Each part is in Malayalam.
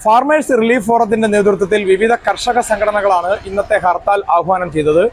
ഫാർമേഴ്സ് റിലീഫ് ഫോറത്തിന്റെ നേതൃത്വത്തിൽ വിവിധ കർഷക സംഘടനകളാണ് ഇന്നത്തെ ഹർത്താൽ ആഹ്വാനം ചെയ്തത്.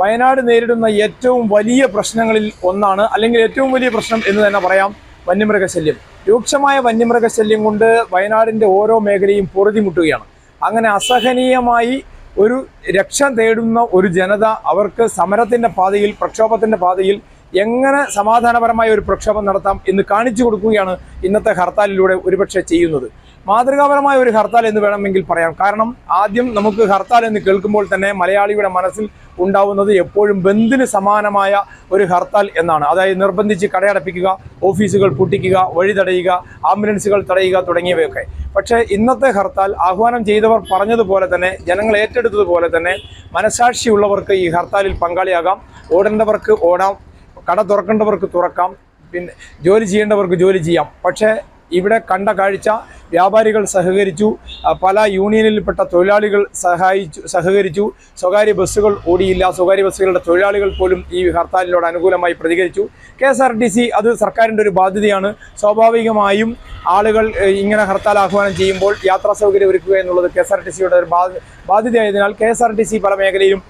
വയനാട് നേരിടുന്ന ഏറ്റവും വലിയ പ്രശ്നങ്ങളിൽ ഒന്നാണ്, അല്ലെങ്കിൽ ഏറ്റവും വലിയ പ്രശ്നം എന്ന് തന്നെ പറയാം, വന്യമൃഗശല്യം. രൂക്ഷമായ വന്യമൃഗശല്യം കൊണ്ട് വയനാടിൻ്റെ ഓരോ മേഖലയും പൊറുതിമുട്ടുകയാണ്. അങ്ങനെ അസഹനീയമായി ഒരു രക്ഷ തേടുന്ന ഒരു ജനത അവർക്ക് സമരത്തിൻ്റെ പാതയിൽ, പ്രക്ഷോഭത്തിൻ്റെ പാതയിൽ എങ്ങനെ സമാധാനപരമായ ഒരു പ്രക്ഷോഭം നടത്താം എന്ന് കാണിച്ചു കൊടുക്കുകയാണ് ഇന്നത്തെ ഹർത്താലിലൂടെ ഒരുപക്ഷെ ചെയ്യുന്നത്. മാതൃകാപരമായ ഒരു ഹർത്താൽ എന്ന് വേണമെങ്കിൽ പറയാം. കാരണം ആദ്യം നമുക്ക് ഹർത്താൽ എന്ന് കേൾക്കുമ്പോൾ തന്നെ മലയാളിയുടെ മനസ്സിൽ ഉണ്ടാവുന്നത് എപ്പോഴും ബന്ദിന് സമാനമായ ഒരു ഹർത്താൽ എന്നാണ്. അതായത് നിർബന്ധിച്ച് കടയടപ്പിക്കുക, ഓഫീസുകൾ പൂട്ടിക്കുക, വഴി തടയുക, ആംബുലൻസുകൾ തടയുക തുടങ്ങിയവയൊക്കെ. പക്ഷേ ഇന്നത്തെ ഹർത്താൽ ആഹ്വാനം ചെയ്തവർ പറഞ്ഞതുപോലെ തന്നെ, ജനങ്ങൾ ഏറ്റെടുത്തതുപോലെ തന്നെ, മനസാക്ഷിയുള്ളവർക്ക് ഈ ഹർത്താലിൽ പങ്കാളിയാകാം. ഓടേണ്ടവർക്ക് ഓടാം, കട തുറക്കേണ്ടവർക്ക് തുറക്കാം, പിന്നെ ജോലി ചെയ്യേണ്ടവർക്ക് ജോലി ചെയ്യാം. പക്ഷേ ഇവിടെ കാഴ്ച, വ്യാപാരികൾ സഹകരിച്ചു, പല യൂണിയനിൽപ്പെട്ട തൊഴിലാളികൾ സഹകരിച്ചു. സ്വകാര്യ ബസ്സുകൾ ഓടിയില്ല. സ്വകാര്യ ബസ്സുകളുടെ തൊഴിലാളികൾ പോലും ഈ ഹർത്താലിനോട് അനുകൂലമായി പ്രതികരിച്ചു. KSRTC അത് സർക്കാരിൻ്റെ ഒരു ബാധ്യതയാണ്. സ്വാഭാവികമായും ആളുകൾ ഇങ്ങനെ ഹർത്താൽ ആഹ്വാനം ചെയ്യുമ്പോൾ യാത്രാ സൗകര്യം ഒരുക്കുക എന്നുള്ളത് KSRTCയുടെ ഒരു ബാധ്യതയായതിനാൽ KSRTC പല മേഖലയിലും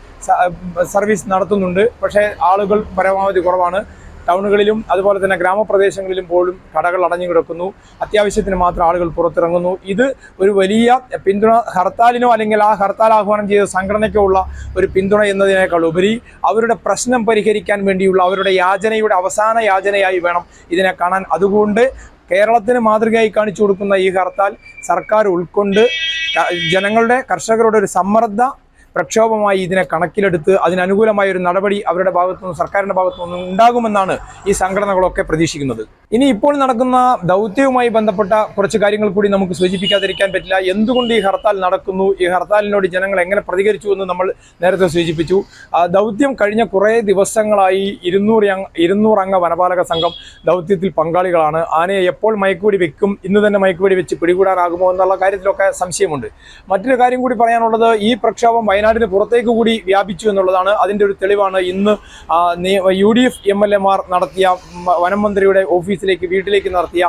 സർവീസ് നടത്തുന്നുണ്ട്. പക്ഷേ ആളുകൾ പരമാവധി കുറവാണ്. ടൗണുകളിലും അതുപോലെ തന്നെ ഗ്രാമപ്രദേശങ്ങളിലും പോലും കടകൾ അടഞ്ഞു കിടക്കുന്നു. അത്യാവശ്യത്തിന് മാത്രം ആളുകൾ പുറത്തിറങ്ങുന്നു. ഇത് ഒരു വലിയ പിന്തുണ ഹർത്താലിനോ അല്ലെങ്കിൽ ആ ഹർത്താൽ ആഹ്വാനം ചെയ്ത സംഘടനയ്ക്കോ ഉള്ള ഒരു പിന്തുണ എന്നതിനേക്കാൾ ഉപരി അവരുടെ പ്രശ്നം പരിഹരിക്കാൻ വേണ്ടിയുള്ള അവരുടെ യാചനയുടെ അവസാന യാചനയായി വേണം ഇതിനെ കാണാൻ. അതുകൊണ്ട് കേരളത്തിന് മാതൃകയായി കാണിച്ചു കൊടുക്കുന്ന ഈ ഹർത്താൽ സർക്കാർ ഉൾക്കൊണ്ട് ജനങ്ങളുടെ, കർഷകരുടെ ഒരു സമ്മർദ്ദ പ്രക്ഷോഭമായി ഇതിനെ കണക്കിലെടുത്ത് അതിനനുകൂലമായ ഒരു നടപടി അവരുടെ ഭാഗത്തുനിന്ന്, സർക്കാരിൻ്റെ ഭാഗത്തുനിന്ന് ഉണ്ടാകുമെന്നാണ് ഈ സംഘടനകളൊക്കെ പ്രതീക്ഷിക്കുന്നത്. ഇനി ഇപ്പോൾ നടക്കുന്ന ദൗത്യവുമായി ബന്ധപ്പെട്ട കുറച്ച് കാര്യങ്ങൾ കൂടി നമുക്ക് സൂചിപ്പിക്കാതിരിക്കാൻ പറ്റില്ല. എന്തുകൊണ്ട് ഈ ഹർത്താൽ നടക്കുന്നു, ഈ ഹർത്താലിനോട് ജനങ്ങൾ എങ്ങനെ പ്രതികരിച്ചു എന്ന് നമ്മൾ നേരത്തെ സൂചിപ്പിച്ചു. ദൗത്യം കഴിഞ്ഞ കുറേ ദിവസങ്ങളായി 200 അംഗ വനപാലക സംഘം ദൗത്യത്തിൽ പങ്കാളികളാണ്. ആനയെ എപ്പോൾ മയക്കുവെടി വെക്കും, ഇന്ന് തന്നെ മയക്കുവെടി വെച്ച് പിടികൂടാനാകുമോ എന്നുള്ള കാര്യത്തിലൊക്കെ സംശയമുണ്ട്. മറ്റൊരു കാര്യം കൂടി പറയാനുള്ളത്, ഈ പ്രക്ഷോഭം വയനാടിന് പുറത്തേക്ക് കൂടി വ്യാപിച്ചു എന്നുള്ളതാണ്. അതിൻ്റെ ഒരു തെളിവാണ് ഇന്ന് UDF MLA മാർ നടത്തിയ വനം മന്ത്രിയുടെ ഓഫീസിലേക്ക്, വീട്ടിലേക്ക് നടത്തിയ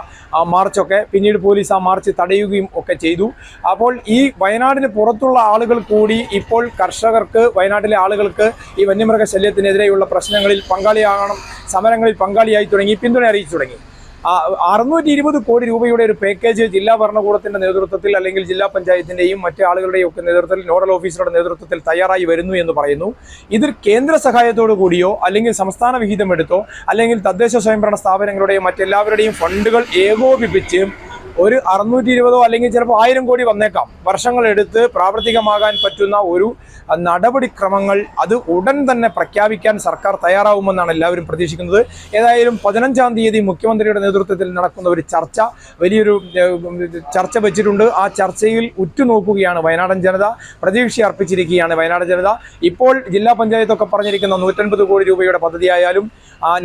മാർച്ചൊക്കെ. പിന്നീട് പോലീസ് ആ മാർച്ച് തടയുകയും ഒക്കെ ചെയ്തു. അപ്പോൾ ഈ വയനാടിന് പുറത്തുള്ള ആളുകൾ കൂടി ഇപ്പോൾ കർഷകർക്ക്, വയനാട്ടിലെ ആളുകൾക്ക് ഈ വന്യമൃഗ ശല്യത്തിനെതിരെയുള്ള പ്രശ്നങ്ങളിൽ പങ്കാളിയാകണം, സമരങ്ങളിൽ പങ്കാളിയായി തുടങ്ങി, പിന്തുണ അറിയിച്ചു തുടങ്ങി. 620 കോടി രൂപയുടെ ഒരു പാക്കേജ് ജില്ലാ ഭരണകൂടത്തിൻ്റെ നേതൃത്വത്തിൽ, അല്ലെങ്കിൽ ജില്ലാ പഞ്ചായത്തിൻ്റെയും മറ്റ് ആളുകളുടെയും ഒക്കെ നേതൃത്വത്തിൽ, നോഡൽ ഓഫീസറുടെ നേതൃത്വത്തിൽ തയ്യാറായി വരുന്നു എന്ന് പറയുന്നു. ഇതിൽ കേന്ദ്ര സഹായത്തോടു കൂടിയോ അല്ലെങ്കിൽ സംസ്ഥാന വിഹിതം എടുത്തോ അല്ലെങ്കിൽ തദ്ദേശ സ്വയംഭരണ സ്ഥാപനങ്ങളുടെയും മറ്റെല്ലാവരുടെയും ഫണ്ടുകൾ ഏകോപിപ്പിച്ച് ഒരു 620 അല്ലെങ്കിൽ ചിലപ്പോൾ 1000 കോടി വന്നേക്കാം, വർഷങ്ങളെടുത്ത് പ്രാവർത്തികമാകാൻ പറ്റുന്ന ഒരു നടപടിക്രമങ്ങൾ അത് ഉടൻ തന്നെ പ്രഖ്യാപിക്കാൻ സർക്കാർ തയ്യാറാവുമെന്നാണ് എല്ലാവരും പ്രതീക്ഷിക്കുന്നത്. ഏതായാലും 15-ാം തീയതി മുഖ്യമന്ത്രിയുടെ നേതൃത്വത്തിൽ നടക്കുന്ന ഒരു ചർച്ച, വലിയൊരു ചർച്ച വെച്ചിട്ടുണ്ട്. ആ ചർച്ചയിൽ ഉറ്റുനോക്കുകയാണ് വയനാടൻ ജനത, പ്രതീക്ഷ അർപ്പിച്ചിരിക്കുകയാണ് വയനാട് ജനത. ഇപ്പോൾ ജില്ലാ പഞ്ചായത്തൊക്കെ പറഞ്ഞിരിക്കുന്ന 150 കോടി രൂപയുടെ പദ്ധതിയായാലും,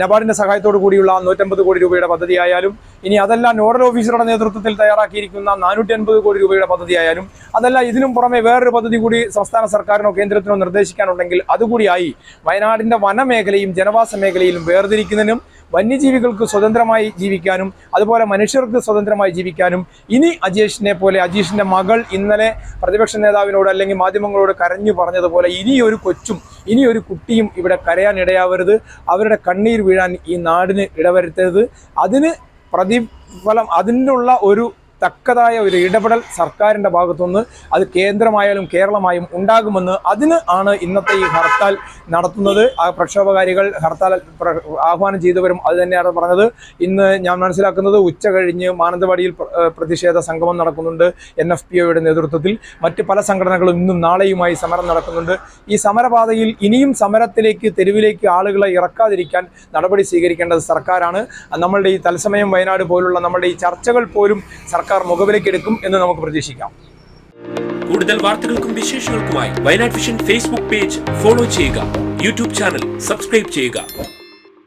നബാർഡിൻ്റെ സഹായത്തോടു കൂടിയുള്ള 150 കോടി രൂപയുടെ പദ്ധതിയായാലും, ഇനി അതല്ല നോഡൽ ഓഫീസറുടെ നേതൃത്വത്തിൽ തയ്യാറാക്കിയിരിക്കുന്ന 450 കോടി രൂപയുടെ പദ്ധതിയായാലും, അതല്ല ഇതിനും പുറമെ വേറൊരു പദ്ധതി കൂടി സംസ്ഥാന സർക്കാരിനോ കേന്ദ്രത്തിനോ നിർദ്ദേശിക്കാനുണ്ടെങ്കിൽ അതുകൂടിയായി വയനാടിൻ്റെ വനമേഖലയും ജനവാസ മേഖലയിലും വേർതിരിക്കുന്നതിനും വന്യജീവികൾക്ക് സ്വതന്ത്രമായി ജീവിക്കാനും അതുപോലെ മനുഷ്യർക്ക് സ്വതന്ത്രമായി ജീവിക്കാനും, ഇനി അജീഷിൻ്റെ മകൾ ഇന്നലെ പ്രതിപക്ഷ നേതാവിനോട് അല്ലെങ്കിൽ മാധ്യമങ്ങളോട് കരഞ്ഞു പറഞ്ഞതുപോലെ ഇനിയൊരു കൊച്ചും ഇനിയൊരു കുട്ടിയും ഇവിടെ കരയാൻ ഇടയാവരുത്, അവരുടെ കണ്ണീർ വീഴാൻ ഈ നാടിന് ഇടവരുത്തരുത്. അതിന് പ്രതിഫലം, അതിനുള്ള ഒരു തക്കതായ ഒരു ഇടപെടൽ സർക്കാരിൻ്റെ ഭാഗത്തുനിന്ന്, അത് കേന്ദ്രമായാലും കേരളമായും ഉണ്ടാകുമെന്ന്, അതിന് ആണ് ഇന്നത്തെ ഈ ഹർത്താൽ നടത്തുന്നത്. ആ പ്രക്ഷോഭകാരികൾ, ഹർത്താൽ ആഹ്വാനം ചെയ്തവരും അത് തന്നെയാണ് പറഞ്ഞത്. ഇന്ന് ഞാൻ മനസ്സിലാക്കുന്നത് ഉച്ച കഴിഞ്ഞ് മാനന്തവാടിയിൽ പ്രതിഷേധ സംഗമം നടക്കുന്നുണ്ട് NFPOയുടെ നേതൃത്വത്തിൽ. മറ്റ് പല സംഘടനകളും ഇന്നും നാളെയുമായി സമരം നടക്കുന്നുണ്ട്. ഈ സമരപാതയിൽ ഇനിയും സമരത്തിലേക്ക്, തെരുവിലേക്ക് ആളുകളെ ഇറക്കാതിരിക്കാൻ നടപടി സ്വീകരിക്കേണ്ടത് സർക്കാരാണ്. നമ്മളുടെ ഈ തത്സമയം വയനാട് പോലുള്ള നമ്മളുടെ ഈ ചർച്ചകൾ പോലും സർക്കാർ മുഖവിലേക്കെടുക്കും എന്ന് നമുക്ക് പ്രതീക്ഷിക്കാം. കൂടുതൽ വാർത്തകൾക്കും വിശേഷങ്ങൾക്കുമായി Wayanad vision Facebook page follow ചെയ്യുക, യൂട്യൂബ് ചാനൽ സബ്സ്ക്രൈബ് ചെയ്യുക.